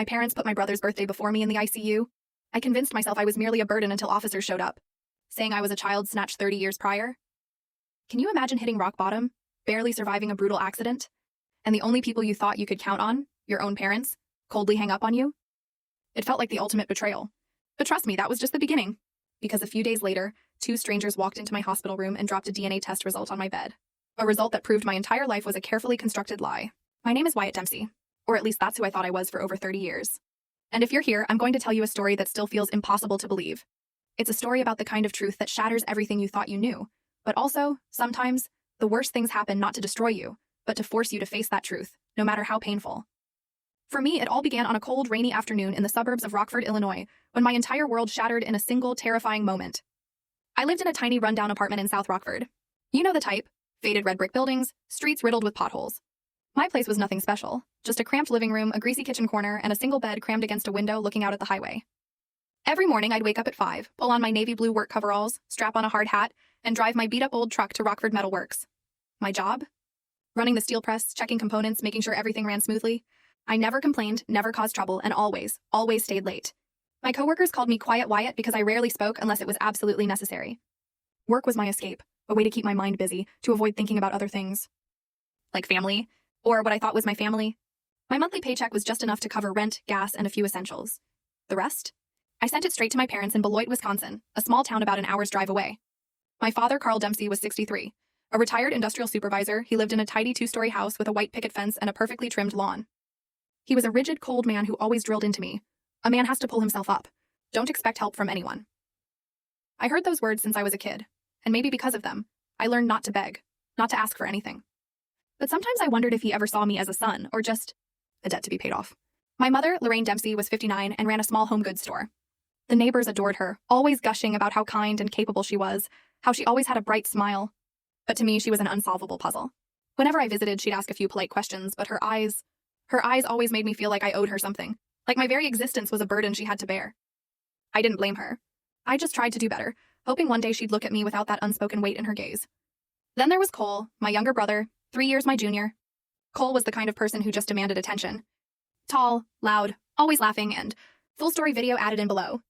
My parents put my brother's birthday before me in the ICU. I convinced myself I was merely a burden until officers showed up, saying I was a child snatched 30 years prior. Can you imagine hitting rock bottom, barely surviving a brutal accident, and the only people you thought you could count on, your own parents, coldly hang up on you? It felt like the ultimate betrayal. But trust me, that was just the beginning. Because a few days later, two strangers walked into my hospital room and dropped a DNA test result on my bed. A result that proved my entire life was a carefully constructed lie. My name is Wyatt Dempsey, or at least that's who I thought I was for over 30 years. And if you're here, I'm going to tell you a story that still feels impossible to believe. It's a story about the kind of truth that shatters everything you thought you knew. But also, sometimes, the worst things happen not to destroy you, but to force you to face that truth, no matter how painful. For me, it all began on a cold, rainy afternoon in the suburbs of Rockford, Illinois, when my entire world shattered in a single, terrifying moment. I lived in a tiny, rundown apartment in South Rockford. You know the type: faded red brick buildings, streets riddled with potholes. My place was nothing special, just a cramped living room, a greasy kitchen corner, and a single bed crammed against a window looking out at the highway. Every morning, I'd wake up at 5, pull on my navy blue work coveralls, strap on a hard hat, and drive my beat-up old truck to Rockford Metal Works. My job? Running the steel press, checking components, making sure everything ran smoothly. I never complained, never caused trouble, and always stayed late. My coworkers called me Quiet Wyatt because I rarely spoke unless it was absolutely necessary. Work was my escape, a way to keep my mind busy, to avoid thinking about other things. Like family, or what I thought was my family. My monthly paycheck was just enough to cover rent, gas, and a few essentials. The rest? I sent it straight to my parents in Beloit, Wisconsin, a small town about an hour's drive away. My father, Carl Dempsey, was 63. A retired industrial supervisor, he lived in a tidy 2-story house with a white picket fence and a perfectly trimmed lawn. He was a rigid, cold man who always drilled into me. A man has to pull himself up. Don't expect help from anyone. I heard those words since I was a kid, and maybe because of them, I learned not to beg, not to ask for anything. But sometimes I wondered if he ever saw me as a son, or just a debt to be paid off. My mother, Lorraine Dempsey, was 59 and ran a small home goods store. The neighbors adored her, always gushing about how kind and capable she was, how she always had a bright smile. But to me, she was an unsolvable puzzle. Whenever I visited, she'd ask a few polite questions, but her eyes always made me feel like I owed her something, like my very existence was a burden she had to bear. I didn't blame her. I just tried to do better, hoping one day she'd look at me without that unspoken weight in her gaze. Then there was Cole, my younger brother, 3 years my junior. Cole was the kind of person who just demanded attention. Tall, loud, always laughing, and full story video added in below.